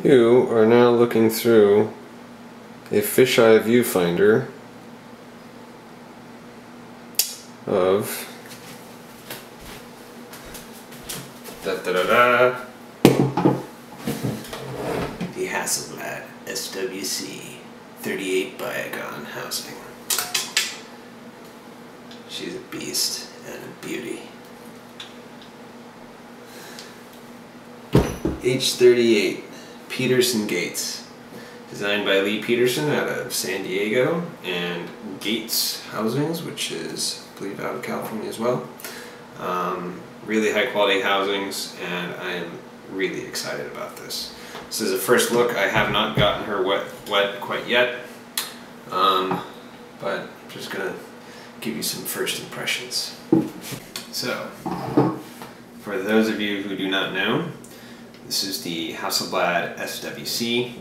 You are now looking through a fisheye viewfinder of the Hasselblad SWC 38 Biagon housing. She's a beast and a beauty. H38 Peterson gates, designed by Lee Peterson out of San Diego, and Gates Housings, which is, I believe, out of California as well. Really high quality housings, and I am really excited about this. This is a first look. I have not gotten her wet quite yet, but I'm just gonna give you some first impressions. So, for those of you who do not know, this is the Hasselblad SWC.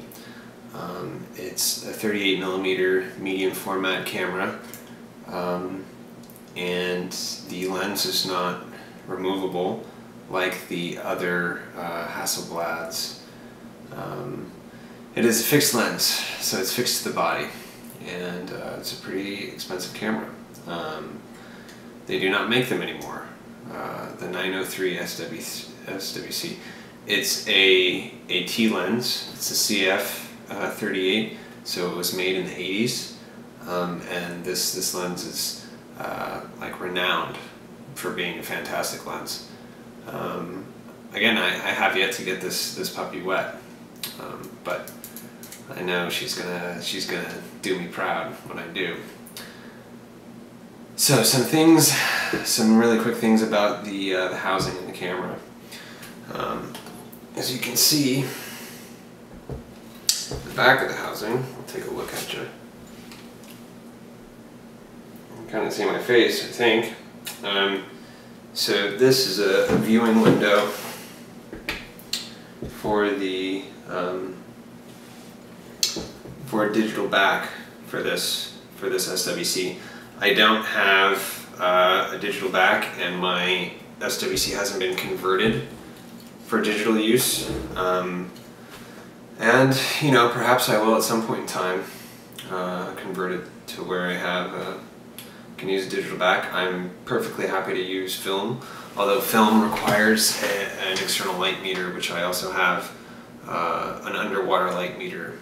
It's a 38mm medium format camera, and the lens is not removable like the other Hasselblads. It is a fixed lens, so it's fixed to the body, and it's a pretty expensive camera. They do not make them anymore. The 903 SWC. It's a T lens. It's a CF 38, so it was made in the 80s, and this lens is like renowned for being a fantastic lens. Again, I have yet to get this puppy wet, but I know she's gonna do me proud when I do. So some really quick things about the housing in the camera. As you can see, the back of the housing, I'll take a look at you. You can kind of see my face, I think. So this is a viewing window for the for a digital back for this SWC. I don't have a digital back, and my SWC hasn't been converted for digital use, and you know, perhaps I will at some point in time convert it to where I have can use a digital back. I'm perfectly happy to use film, although film requires an external light meter, which I also have, an underwater light meter.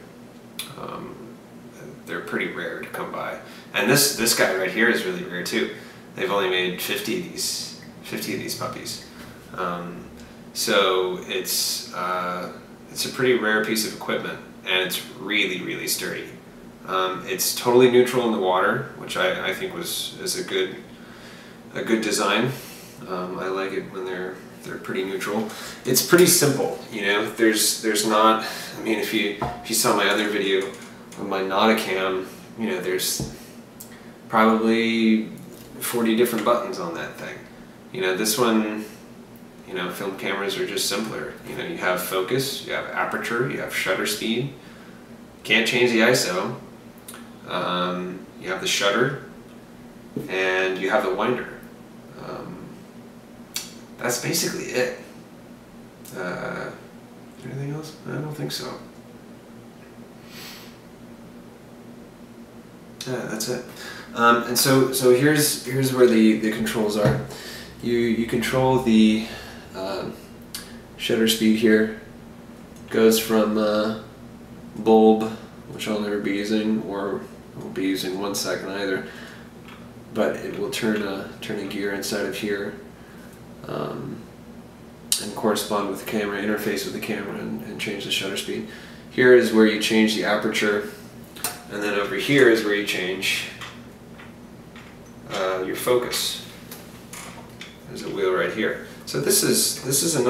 They're pretty rare to come by, and this guy right here is really rare too. They've only made 50 of these puppies. So it's a pretty rare piece of equipment, and it's really sturdy. It's totally neutral in the water, which I think is a good design. I like it when they're pretty neutral. It's pretty simple, you know. There's not. I mean, if you saw my other video of my Nauticam, you know, there's probably 40 different buttons on that thing. You know, this one, you know, film cameras are just simpler. You know, you have focus, you have aperture, you have shutter speed. Can't change the ISO. You have the shutter, and you have the winder. That's basically it. Anything else? I don't think so. Yeah, that's it. And so here's where the controls are. You control the shutter speed here. Goes from bulb, which I'll never be using, or won't be using 1 second either, but it will turn a gear inside of here, and correspond with the camera, interface with the camera, and change the shutter speed. Here is where you change the aperture, and then over here is where you change your focus. There's a wheel right here. So this is a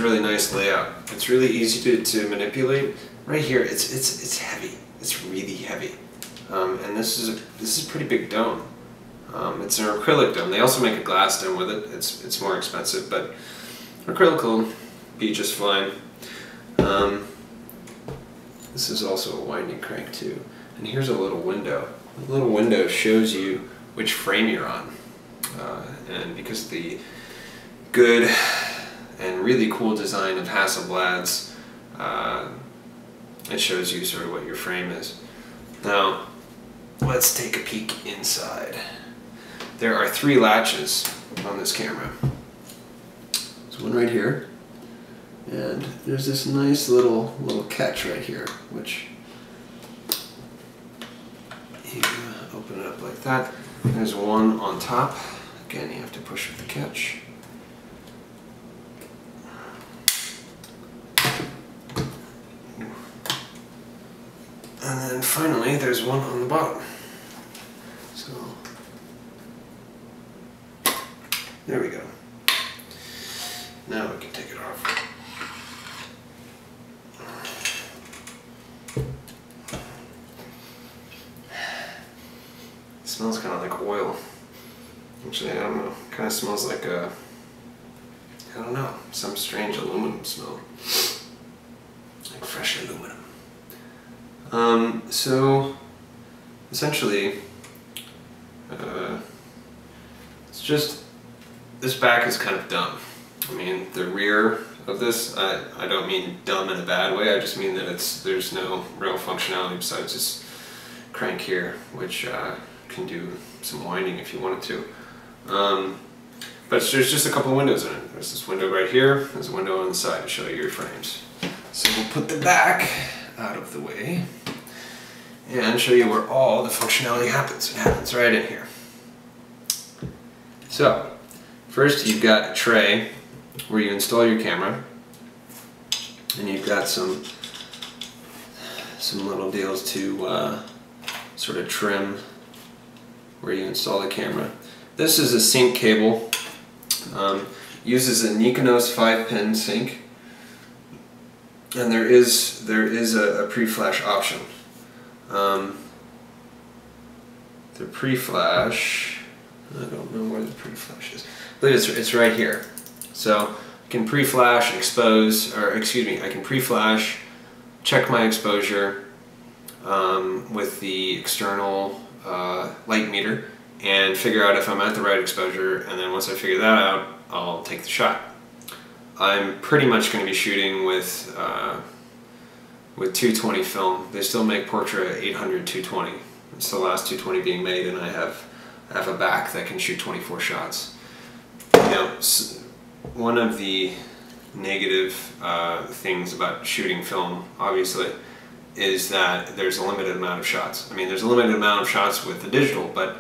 really nice layout. It's really easy to manipulate. Right here, it's heavy. It's really heavy, and this is a pretty big dome. It's an acrylic dome. They also make a glass dome with it. It's more expensive, but acrylic will be just fine. This is also a winding crank too. And here's a little window. The little window shows you which frame you're on, and because the good and really cool design of Hasselblad's, it shows you sort of what your frame is. Now, let's take a peek inside. There are 3 latches on this camera. There's one right here, and there's this nice little catch right here, which you open it up like that. There's one on top. Again, you have to push with the catch. And then finally, there's one on the bottom. So, there we go. Now we can take it off. It smells kind of like oil. Actually, I don't know. It kind of smells like I don't know, some strange aluminum smell. Like fresh aluminum. So essentially, it's just, this back is kind of dumb. I mean, the rear of this, I don't mean dumb in a bad way, I just mean that there's no real functionality besides this crank here, which can do some winding if you wanted to. But there's just a couple windows in it. There's this window right here, there's a window on the side to show you your frames. So we'll put the back out of the way and show you where all the functionality happens. It happens right in here. So, first you've got a tray where you install your camera, and you've got some little deals to sort of trim where you install the camera. This is a sync cable. Uses a Nikonos 5-pin sync, and there is a pre-flash option. The pre-flash, I don't know where the pre-flash is. I believe it's right here. So I can pre-flash, expose, or excuse me, I can pre-flash, check my exposure with the external light meter, and figure out if I'm at the right exposure, and then once I figure that out, I'll take the shot. I'm pretty much going to be shooting with 220 film. They still make Portra 800 220. It's the last 220 being made, and I have a back that can shoot 24 shots. You know, one of the negative things about shooting film, obviously, is that there's a limited amount of shots. I mean, there's a limited amount of shots with the digital, but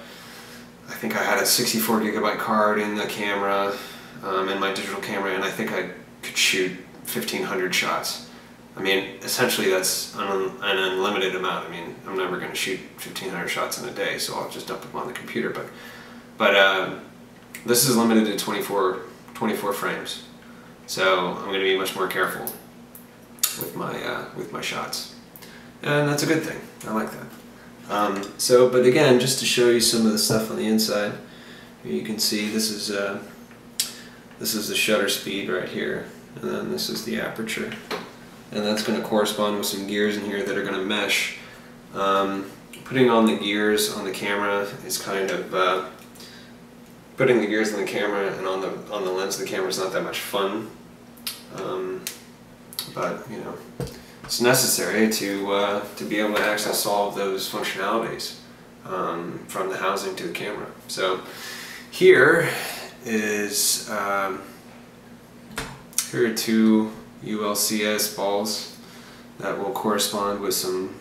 I think I had a 64 gigabyte card in the camera, in my digital camera, and I think I could shoot 1,500 shots. I mean, essentially that's an unlimited amount. I mean, I'm never going to shoot 1,500 shots in a day, so I'll just dump them on the computer. But this is limited to 24 frames, so I'm going to be much more careful with my shots, and that's a good thing. I like that. But again, just to show you some of the stuff on the inside, you can see this is the shutter speed right here, and then this is the aperture, and that's going to correspond with some gears in here that are going to mesh. Putting on the gears on the camera is kind of putting the gears on the camera and on the lens of the camera is not that much fun, but you know, it's necessary to be able to access all of those functionalities from the housing to the camera. So here is here are 2 ULCS balls that will correspond with some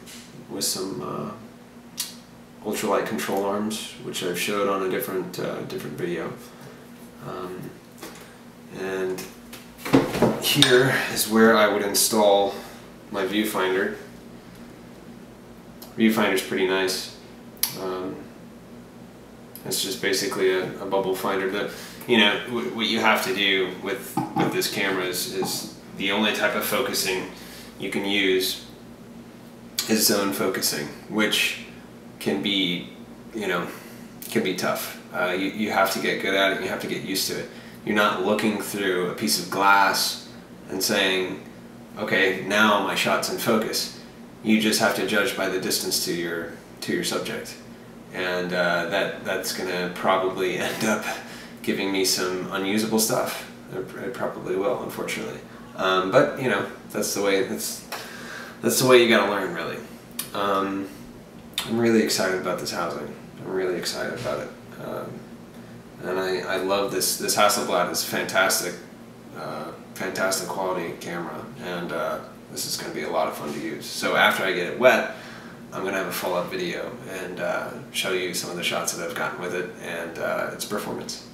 ultralight control arms, which I've showed on a different video. And here is where I would install my viewfinder. Viewfinder's pretty nice. It's just basically a bubble finder. That, you know, what you have to do with this camera is the only type of focusing you can use is zone focusing, which can be, you know, can be tough. You have to get good at it. You have to get used to it. You're not looking through a piece of glass and saying, okay, now my shot's in focus. You just have to judge by the distance to your subject, and that's going to probably end up giving me some unusable stuff. It probably will, unfortunately. But you know, that's the way you gotta learn, really. I'm really excited about this housing. I'm really excited about it. And I love this. This Hasselblad is fantastic, fantastic quality camera, and this is going to be a lot of fun to use. So after I get it wet, I'm going to have a follow-up video and show you some of the shots that I've gotten with it and its performance.